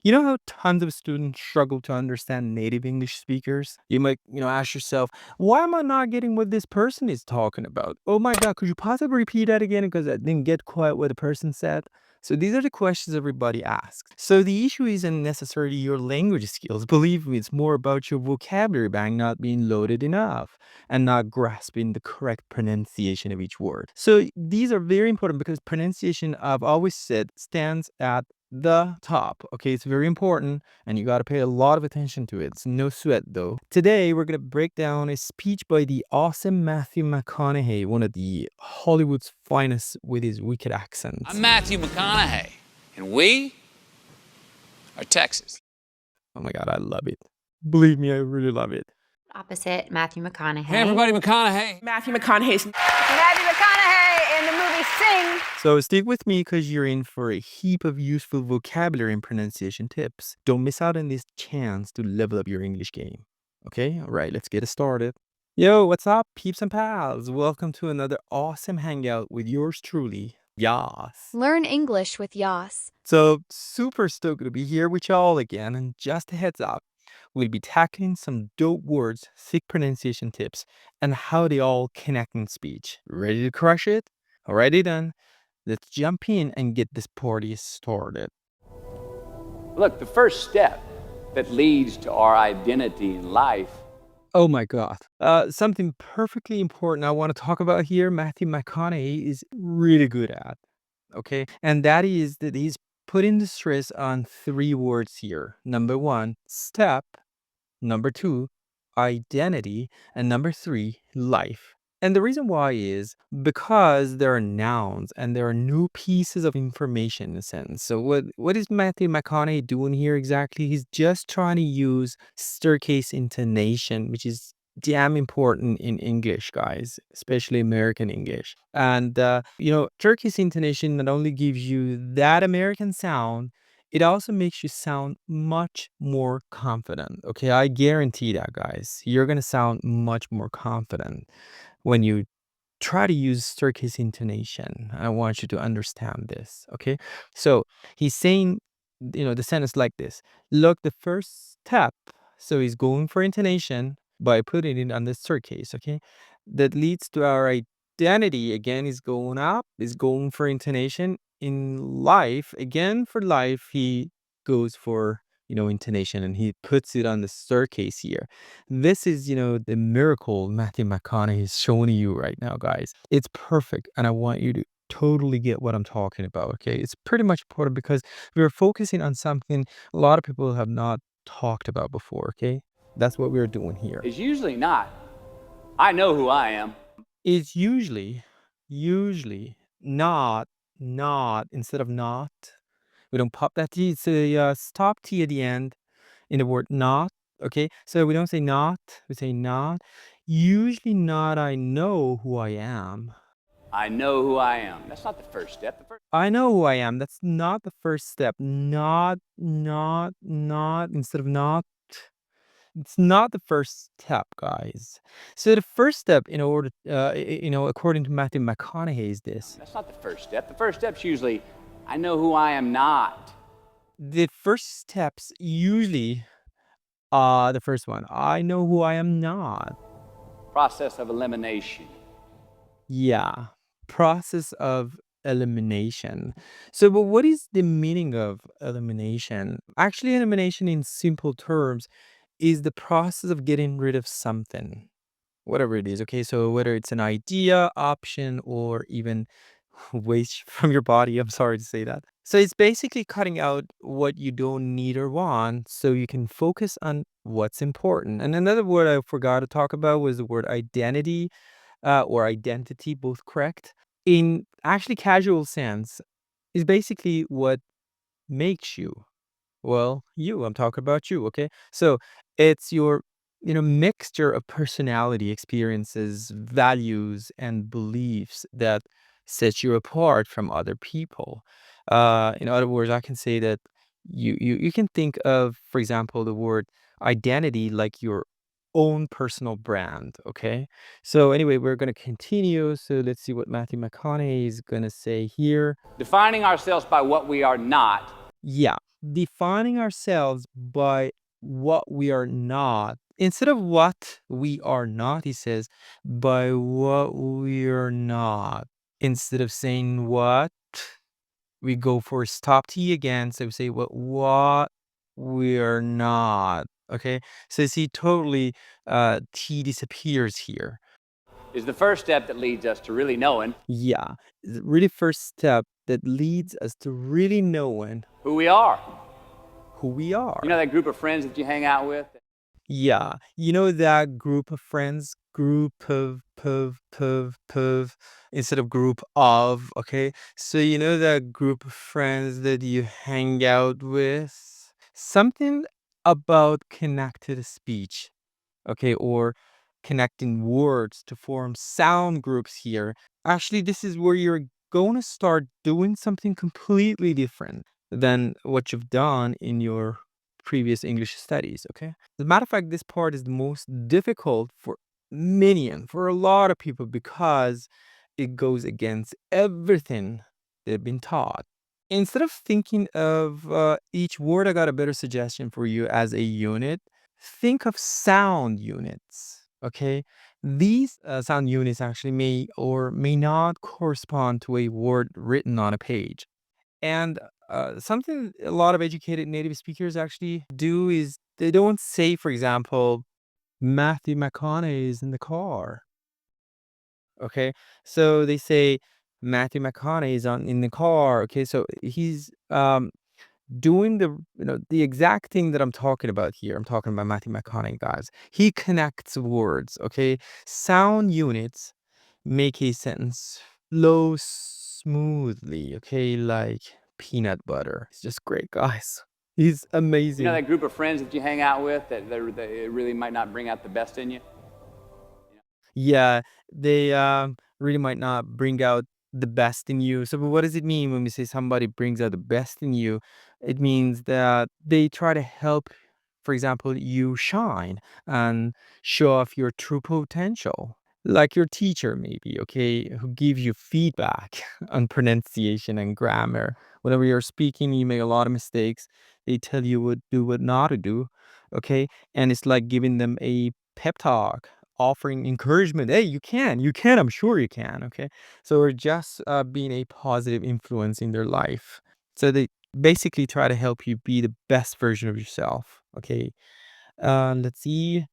You know how tons of students struggle to understand native English speakers? You might, ask yourself, why am I not getting what this person is talking about? Oh my God, could you possibly repeat that again? Because I didn't get quite what the person said. So these are the questions everybody asks. So the issue isn't necessarily your language skills. Believe me, it's more about your vocabulary bank not being loaded enough and not grasping the correct pronunciation of each word. So these are very important because pronunciation, I've always said, stands at the top. Okay, it's very important and you got to pay a lot of attention to it. It's no sweat though. Today, we're going to break down a speech by the awesome Matthew McConaughey, one of the Hollywood's finest with his wicked accent. I'm Matthew McConaughey, and we are Texas. Oh my God, I love it. Believe me, I really love it. Opposite Matthew McConaughey. Hey, everybody, McConaughey. Matthew McConaughey's Matthew McConaughey in the movie Sing. So stick with me because you're in for a heap of useful vocabulary and pronunciation tips. Don't miss out on this chance to level up your English game. Okay, all right, let's get it started. Yo, what's up, peeps and pals? Welcome to another awesome hangout with yours truly, Yas. Learn English with Yas. So super stoked to be here with y'all again. And just a heads up, we'll be tackling some dope words, thick pronunciation tips, and how they all connect in speech. Ready to crush it? Alrighty then. Let's jump in and get this party started. Look, the first step that leads to our identity in life. Oh my God. Something perfectly important I want to talk about here, Matthew McConaughey is really good at. Okay. And that is that he's putting the stress on three words here. Number one, step. Number two, identity. And number three, life. And the reason why is because there are nouns and there are new pieces of information in a sentence. So what is Matthew McConaughey doing here exactly? He's just trying to use staircase intonation, which is damn important in English, guys, especially American English. And staircase intonation not only gives you that American sound, it also makes you sound much more confident. Okay, I guarantee that, guys. You're gonna sound much more confident when you try to use staircase intonation. I want you to understand this. Okay, so he's saying, the sentence like this: look, the first step. So he's going for intonation by putting it on the staircase. Okay, that leads to our identity. Again, is going up. Is going for intonation. In life, again for life, he goes for intonation and he puts it on the staircase here. This is the miracle Matthew McConaughey is showing you right now, guys. It's perfect and I want you to totally get what I'm talking about. Okay, it's pretty much important because we're focusing on something a lot of people have not talked about before. Okay, that's what we're doing here. Is usually not, I know who I am. It's usually not instead of not. We don't pop that T. It's a stop T at the end in the word not. Okay, so we don't say not, we say not. Usually not, I know who I am. I know who I am. That's not the first step. I know who I am. That's not the first step. Not, instead of not. It's not the first step, guys. So the first step in order, according to Matthew McConaughey is this. That's not the first step. The first step's usually, I know who I am not. The first steps usually the first one. I know who I am not. Process of elimination. Yeah. Process of elimination. So, but what is the meaning of elimination? Actually, elimination in simple terms is the process of getting rid of something, whatever it is. Okay, so whether it's an idea, option, or even waste from your body, I'm sorry to say that. So it's basically cutting out what you don't need or want so you can focus on what's important. And another word I forgot to talk about was the word identity or identity, both correct. In actually casual sense, is basically what makes you. Well, I'm talking about you, okay? So it's your, mixture of personality, experiences, values, and beliefs that sets you apart from other people. In other words, I can say that you can think of, for example, the word identity like your own personal brand, okay? So anyway, we're going to continue. So let's see what Matthew McConaughey is going to say here. Defining ourselves by what we are not. Yeah. defining ourselves by what we are not. Instead of what we are not, he says, by what we are not. Instead of saying what, we go for stop T again. So we say what we are not. Okay. So see, totally T disappears here. Is the first step that leads us to really knowing Yeah. The really first step that leads us to really knowing who we are. who we are. You know that group of friends that you hang out with? Yeah. You know that group of friends, group of, instead of group of, okay? So you know that group of friends that you hang out with? Something about connected speech, okay, or connecting words to form sound groups here. Actually, this is where you're going to start doing something completely different than what you've done in your previous English studies, okay? As a matter of fact, this part is the most difficult for many and for a lot of people because it goes against everything they've been taught. Instead of thinking of each word, I got a better suggestion for you as a unit. Think of sound units, okay? These sound units actually may or may not correspond to a word written on a page. And something a lot of educated native speakers actually do is they don't say, for example, Matthew McConaughey is in the car. Okay, so they say Matthew McConaughey is in the car. Okay, so he's doing the exact thing that I'm talking about here. I'm talking about Matthew McConaughey, guys. He connects words. Okay, sound units make a sentence flow smoothly. Okay, like peanut butter. It's just great, guys. He's You know amazing. that group of friends that you hang out with that they really might not bring out the best in you? Yeah, they really might not bring out the best in you. So, but what does it mean when we say somebody brings out the best in you? It means that they try to help, for example, you shine and show off your true potential. Like your teacher, maybe, okay, who gives you feedback on pronunciation and grammar. Whenever you're speaking, you make a lot of mistakes. They tell you what do, what not to do, okay? And it's like giving them a pep talk, offering encouragement. Hey, you can, I'm sure you can. Okay. So we're just being a positive influence in their life. So they basically try to help you be the best version of yourself. Okay. Let's see.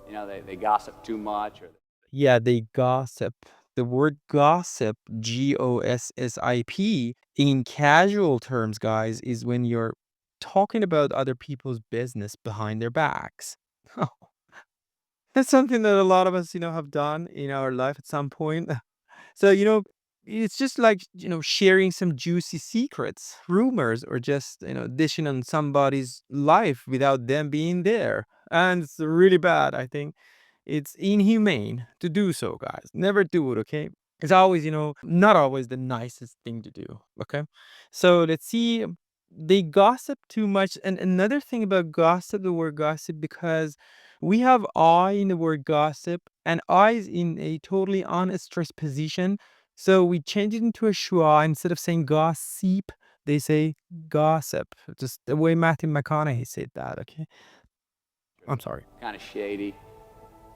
You know, they gossip too much or Yeah, they gossip. The word gossip, GOSSIP, in casual terms, guys, is when you're talking about other people's business behind their backs. That's something that a lot of us, have done in our life at some point. So, it's just like, sharing some juicy secrets, rumors, or just, dishing on somebody's life without them being there. And it's really bad, I think. It's inhumane to do so, guys. Never do it, okay? It's always, not always the nicest thing to do, okay? So let's see. They gossip too much. And another thing about gossip, the word gossip, because we have I in the word gossip, and I is in a totally unstressed position. So we change it into a schwa. Instead of saying gossip, they say gossip. Just the way Matthew McConaughey said that, okay? I'm sorry. kind of shady.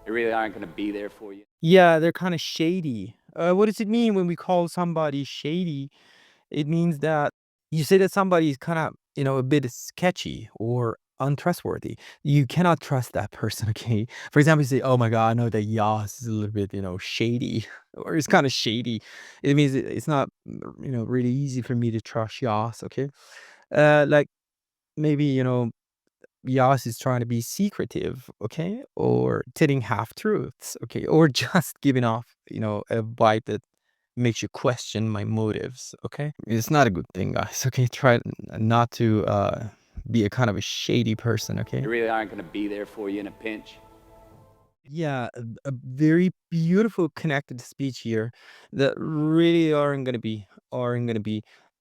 They really aren't going to be there for you. Yeah, they're kind of shady. What does it mean when we call somebody shady? It means that you say that somebody is kind of, a bit sketchy or untrustworthy. You cannot trust that person, okay? For example, you say, oh my God, I know that Yas is a little bit, shady, or it's kind of shady. It means it's not, really easy for me to trust Yas, okay? Like maybe, Yas is trying to be secretive, okay? Or telling half truths, okay? Or just giving off, a vibe that makes you question my motives, okay? It's not a good thing, guys, okay? Try not to be a kind of a shady person, They okay? really aren't going to be there for you in a pinch. Yeah, a very beautiful connected speech here that really aren't gonna be.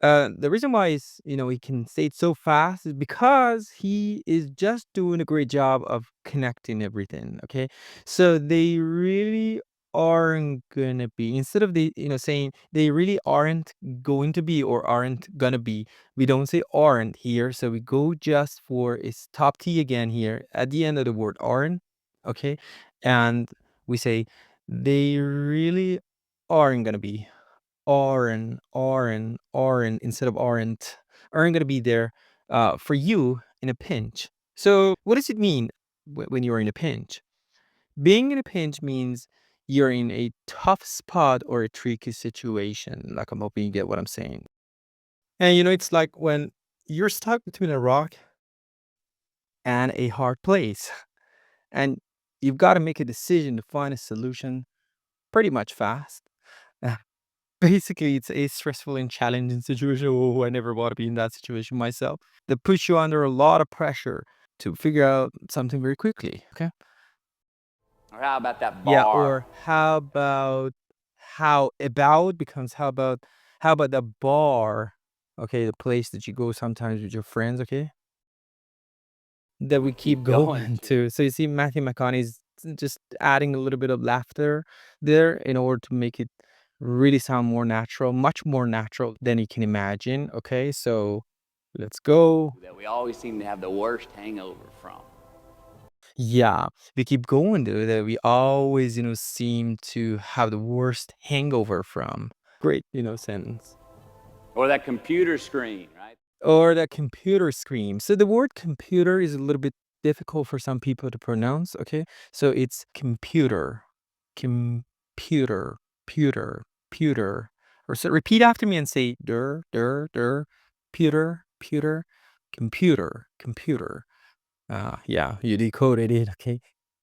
The reason why is, he can say it so fast is because he is just doing a great job of connecting everything. Okay, so they really aren't gonna be. Instead of saying they really aren't going to be or aren't gonna be, we don't say aren't here. So we go just for its top T again here at the end of the word aren't. Okay. And we say they really aren't gonna be. Aren't instead of aren't gonna be there for you in a pinch. So what does it mean when you're in a pinch? Being in a pinch means you're in a tough spot or a tricky situation. Like, I'm hoping you get what I'm saying. And it's like when you're stuck between a rock and a hard place, and you've got to make a decision to find a solution pretty much fast. Uh, Basically, it's a stressful and challenging situation. Oh, I never want to be in that situation myself. That puts you under a lot of pressure to figure out something very quickly. Okay. Or how about that Yeah, bar? or how about becomes how about the bar, okay, the place that you go sometimes with your friends, okay, that We we keep keep going going to. to. So you see Matthew McConaughey's just adding a little bit of laughter there in order to make it really sound more natural, much more natural than you can imagine, okay? So let's go. That we always seem to have the worst hangover from. Yeah, we keep going to that we always, seem to have the worst hangover from. Great, sentence. Or that computer screen, right? Or that computer screen. So the word computer is a little bit difficult for some people to pronounce, okay? So it's computer, computer, pewter, pewter. Or so repeat after me and say der, pewter, pewter, computer, computer. Yeah, you decoded it, okay?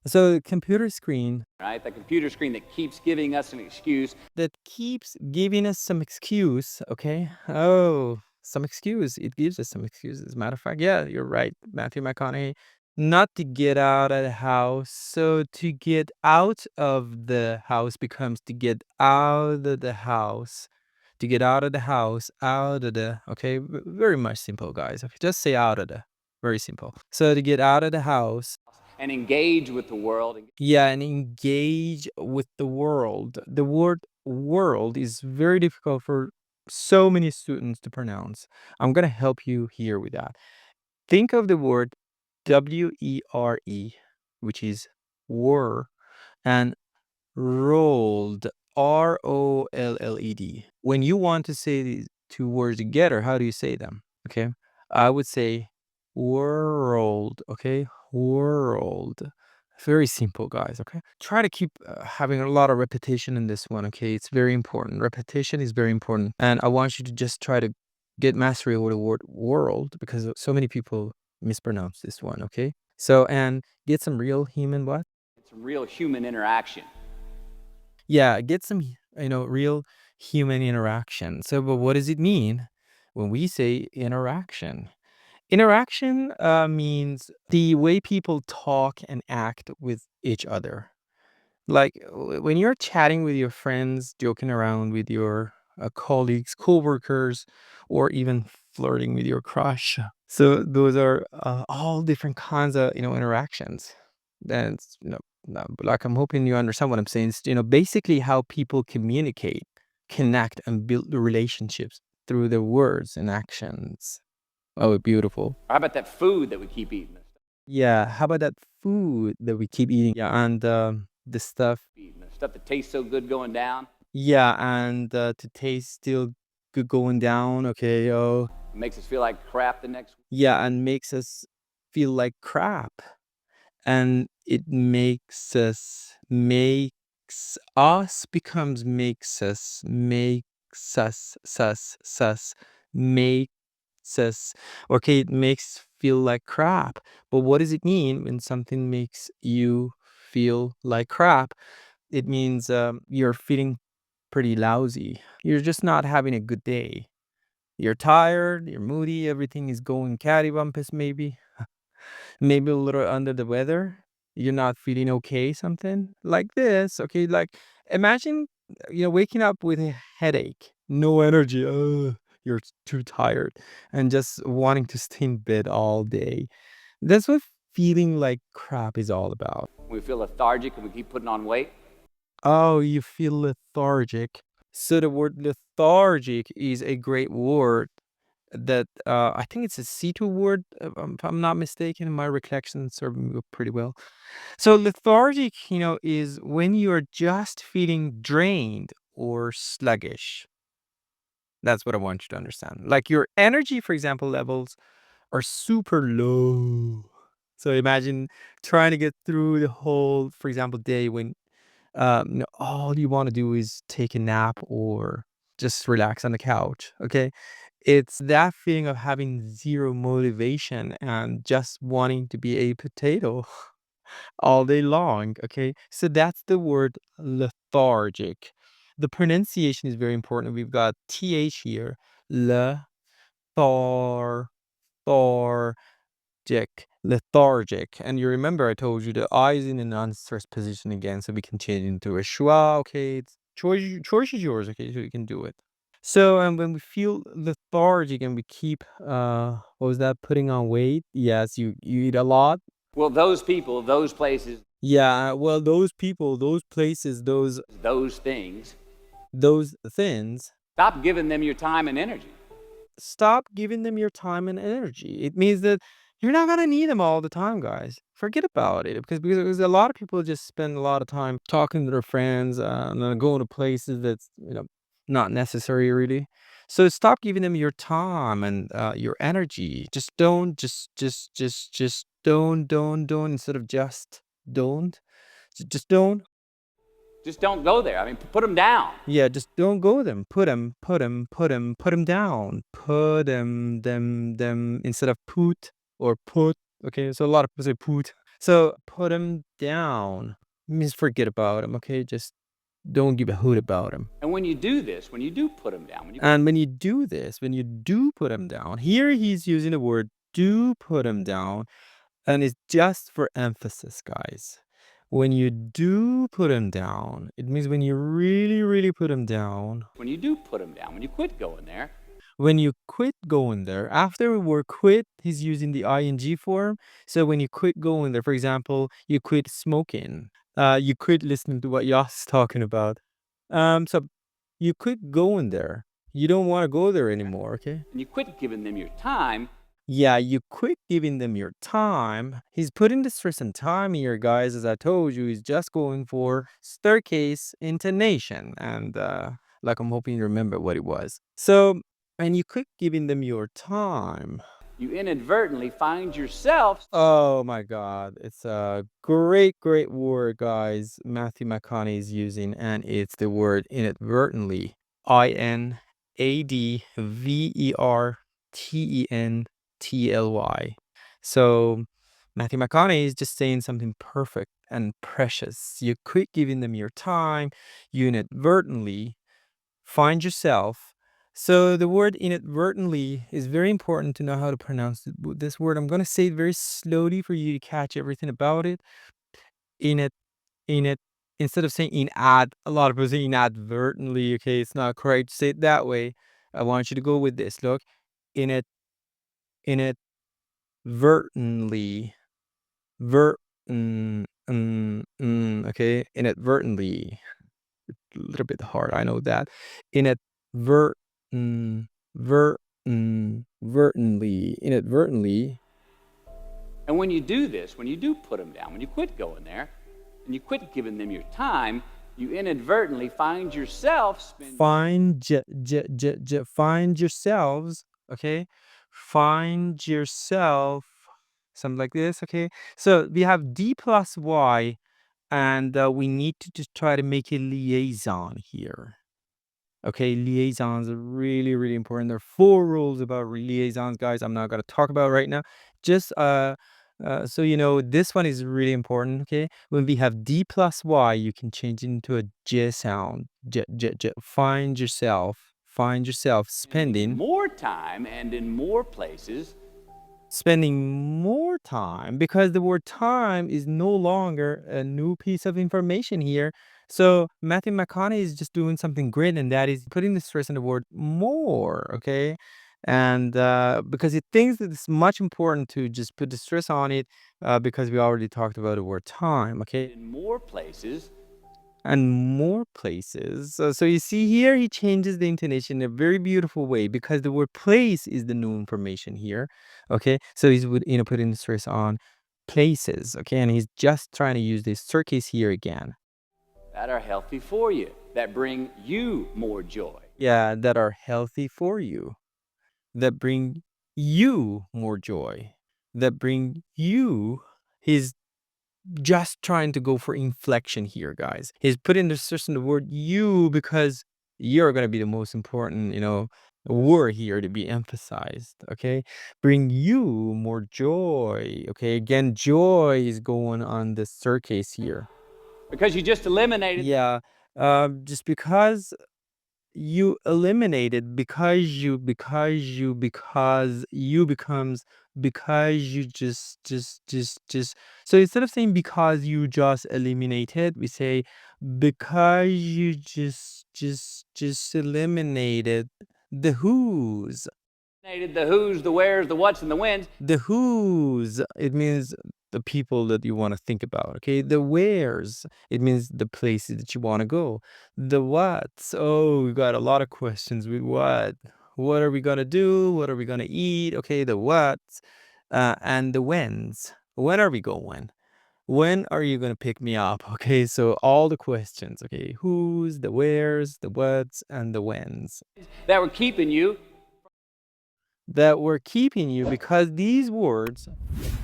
So computer screen Right? The computer screen that keeps giving us an excuse. that keeps giving us some excuse, okay? Oh, some excuse. It gives us some excuse. As a matter of fact, yeah, you're right, Matthew McConaughey. Not to get out of the house. So to get out of the house becomes to get out of the house. To get out of the house, out of the, okay? Very much simple, guys. Okay, just say out of the. Very simple. So to get out of the house, And engage with the world. yeah, and engage with the world. The word world is very difficult for so many students to pronounce. I'm going to help you here with that. Think of the word WERE, which is were, and rolled, ROLLED. When you want to say these two words together, how do you say them? Okay. I would say world. Okay. World. Very simple, guys. Okay. Try to keep having a lot of repetition in this one. Okay. It's very important. Repetition is very important. And I want you to just try to get mastery over the word world because so many people mispronounce this one. Okay. So, and get some real human what? Some real human interaction. Yeah, get some, real human interaction. So, but what does it mean when we say interaction? Interaction means the way people talk and act with each other. Like when you're chatting with your friends, joking around with your colleagues, coworkers, or even flirting with your crush. So those are all different kinds of interactions. That's no, but like I'm hoping you understand what I'm saying. It's, basically how people communicate, connect, and build the relationships through their words and actions. Oh, beautiful. Or how about that food that we keep eating? Yeah. How about that food that we keep eating? Yeah, and the stuff. The stuff that tastes so good going down. Yeah, and to taste still good going down. Okay. Oh, It makes us feel like crap the next week. yeah, and makes us feel like crap. And it makes us becomes makes us sus makes us, okay, it makes feel like crap. But what does it mean when something makes you feel like crap? It means you're feeling pretty lousy. You're just not having a good day. You're tired, you're moody, everything is going cattywampus maybe. Maybe a little under the weather. You're not feeling okay, something like this. Okay, like imagine waking up with a headache, no energy. You're too tired and just wanting to stay in bed all day. That's what feeling like crap is all about. We feel lethargic and we keep putting on weight. Oh, you feel lethargic. So the word lethargic is a great word that I think it's a C2 word, if I'm not mistaken. My recollections serve me pretty well. So lethargic, is when you're just feeling drained or sluggish. That's what I want you to understand. Like your energy, for example, levels are super low. So imagine trying to get through the whole, for example, day when all you want to do is take a nap or just relax on the couch. Okay. It's that feeling of having zero motivation and just wanting to be a potato all day long. Okay. So that's the word lethargic. The pronunciation is very important. We've got TH here. Le, thar, thar, lethargic. And you remember I told you the I is in an unstressed position again, so we can change it into a schwa. Okay, it's choice is yours. Okay, so you can do it. So when we feel lethargic and we keep what was that, putting on weight? Yes, you eat a lot. Well, those people, those places, Yeah, well, those people, those places, those things, those things, stop giving them your time and energy. stop giving them your time and energy. It means that you're not gonna need them all the time, guys. Forget about it because a lot of people just spend a lot of time talking to their friends and then going to places that's not necessary really. So stop giving them your time and your energy. Just don't, just don't instead of just don't. Just don't. Just don't go there. I mean, put them down. Yeah, just don't go them. Put them down. Put them instead of put or put. Okay, so a lot of people say put. So put them down means forget about them. Okay, just don't give a hoot about them. And when you do this, when you do put them down, And when you do this, when you do put them down, here he's using the word do put them down, and it's just for emphasis, guys. When you do put them down, it means when you really, really put them down. when you do put them down, when you quit going there, When you quit going there, after the word quit, he's using the ing form. So when you quit going there, for example, you quit smoking, you quit listening to what Yas is talking about. So you quit going there. You don't want to go there anymore, okay? and you quit giving them your time, Yeah, you quit giving them your time. He's putting the stress on time here, guys. As I told you, he's just going for staircase intonation. And like I'm hoping you remember what it was. So, and you quit giving them your time. you inadvertently find yourself Oh my God. It's a great, great word, guys. Matthew McConaughey is using, and it's the word inadvertently. Inadvertently. So Matthew McConaughey is just saying something perfect and precious. You quit giving them your time, you inadvertently find yourself. So the word inadvertently is very important to know how to pronounce this word. I'm going to say it very slowly for you to catch everything about it. Inad, inad, instead of saying inad, a lot of people say inadvertently. Okay, it's not correct to say it that way. I want you to go with this. Look, inad, inadvertently, okay, inadvertently. A little bit hard, I know that. Inadvertent, inadvertently. and when you do this, when you do put them down, when you quit going there, and you quit giving them your time, you inadvertently find yourself spending Find yourselves, okay? Find yourself, something like this, okay? So we have D plus Y, and we need to just try to make a liaison here. Okay, liaisons are really, really important. There are 4 rules about liaisons, guys. I'm not gonna talk about right now. Just so you know, this one is really important. Okay, when we have D plus Y, you can change it into a J sound. J. Find yourself more time and in more places. spending more time, because the word time is no longer a new piece of information here. So Matthew McConaughey is just doing something great, and that is putting the stress on the word more, okay? And because he thinks that it's much important to just put the stress on it because we already talked about the word time, okay? In more places, and more places. So you see here, he changes the intonation in a very beautiful way because the word place is the new information here. Okay, so he's putting the stress on places. Okay, and he's just trying to use this circus here again. that are healthy for you, that bring you more joy. Yeah, that are healthy for you, that bring you more joy, that bring you. He's just trying to go for inflection here, guys. He's putting the stress on the word you because you're going to be the most important, word here to be emphasized. Okay. Bring you more joy. Okay. Again, joy is going on the staircase here. Because you just eliminated Yeah. Just because you eliminated because you becomes because you just so instead of saying because you just eliminated, we say because you just eliminated the who's. the who's, the where's, the what's, and the when's. The who's, it means the people that you want to think about. Okay. The where's, it means the places that you want to go. The what's, oh, we got a lot of questions with what. What are we going to do? What are we going to eat? Okay. The what's, and the when's. When are we going? When are you going to pick me up? Okay. So all the questions. Okay. Who's, the where's, the what's, and the when's. That were keeping you That were keeping you because these words,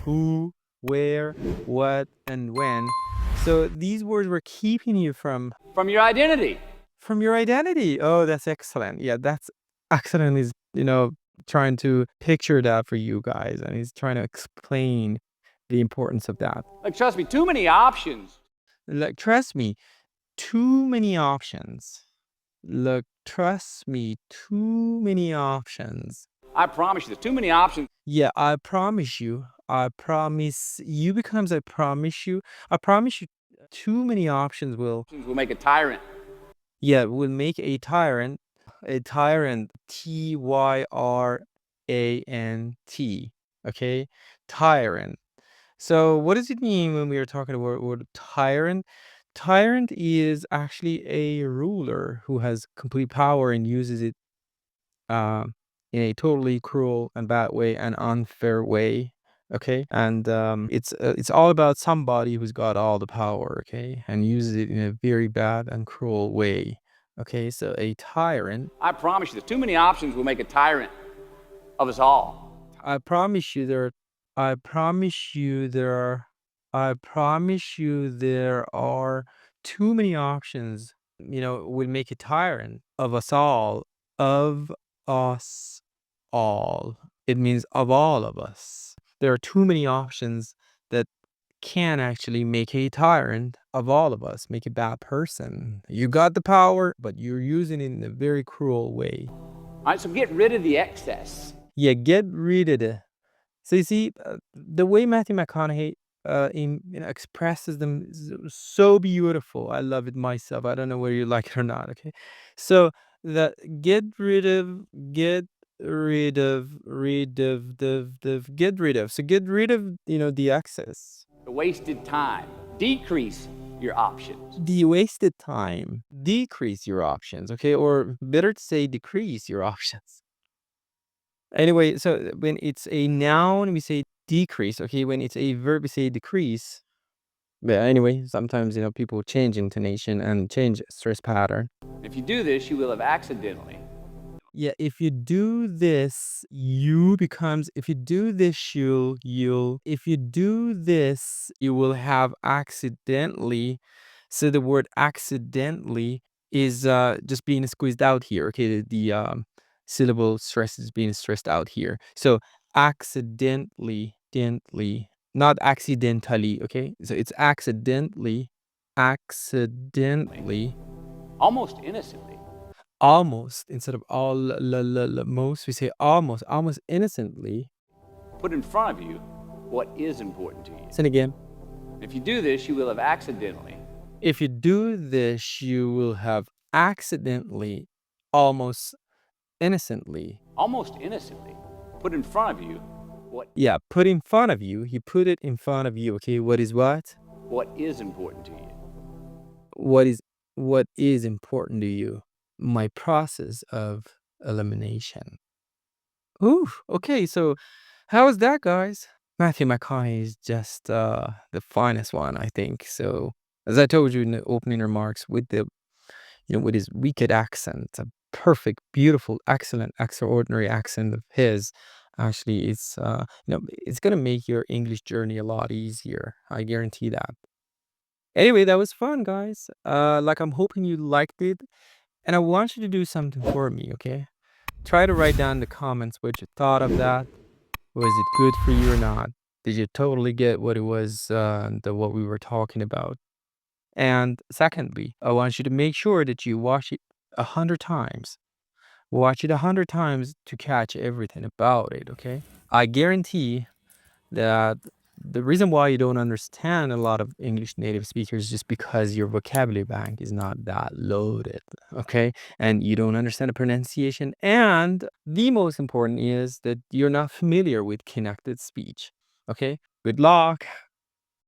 who, where, what, and when. So these words were keeping you from your identity. your identity. Oh, that's excellent. Yeah, that's excellent. He's, trying to picture that for you guys, and he's trying to explain the importance of that. Like, trust me, too many options. Like, trust me, too many options. Look, trust me, too many options. I promise you, there's too many options. Yeah, I promise you. I promise you becomes I promise you. I promise you too many options will. Will make a tyrant. Yeah, will make a tyrant. A tyrant. Tyrant. Okay? Tyrant. So what does it mean when we are talking about word tyrant? Tyrant is actually a ruler who has complete power and uses it um, in a totally cruel and bad way and unfair way. Okay, and it's all about somebody who's got all the power. Okay, and uses it in a very bad and cruel way. Okay, so a tyrant. I promise you, there's too many options will make a tyrant of us all. I promise you there. I promise you there are. I promise you there are too many options. Will make a tyrant of us all. Of us all. It means of all of us. There are too many options that can actually make a tyrant of all of us, make a bad person. You got the power, but you're using it in a very cruel way. All right, so get rid of the excess. Yeah, get rid of it. So you see, the way Matthew McConaughey expresses them is so beautiful. I love it myself. I don't know whether you like it or not. Okay, so the get rid of, get rid of, get rid of. So get rid of, the excess. The wasted time. Decrease your options. The wasted time. Decrease your options. Okay, or better to say decrease your options. Anyway, so when it's a noun, we say decrease. Okay, when it's a verb, we say decrease. But anyway, sometimes people change intonation and change stress pattern. If you do this, you will have accidentally. Yeah, if you do this, you becomes. If you do this, you'll. If you do this, you will have accidentally. So the word accidentally is just being squeezed out here. Okay, the syllable stress is being stressed out here. So accidentally, not accidentally. Okay, so it's accidentally, Almost innocently. almost instead of most, we say almost innocently. Put in front of you what is important to you. Say it again. If you do this, you will have accidentally. If you do this, you will have accidentally, almost innocently. Almost innocently. Put in front of you what. Yeah, put in front of you. He put it in front of you. Okay, what is what? What is important to you. what is what is important to you? My process of elimination. Ooh, okay, so how is that, guys? Matthew McConaughey is just the finest one, I think. So, as I told you in the opening remarks, with the with his wicked accent, a perfect, beautiful, excellent, extraordinary accent of his, actually, it's gonna make your English journey a lot easier. I guarantee that. Anyway, that was fun, guys. Like I'm hoping you liked it, and I want you to do something for me, okay? Try to write down in the comments what you thought of that. Was it good for you or not? Did you totally get what it was, what we were talking about? And secondly, I want you to make sure that you watch it 100 times. Watch it 100 times to catch everything about it, okay? I guarantee that the reason why you don't understand a lot of English native speakers is just because your vocabulary bank is not that loaded, okay? And you don't understand the pronunciation. And the most important is that you're not familiar with connected speech, okay? Good luck.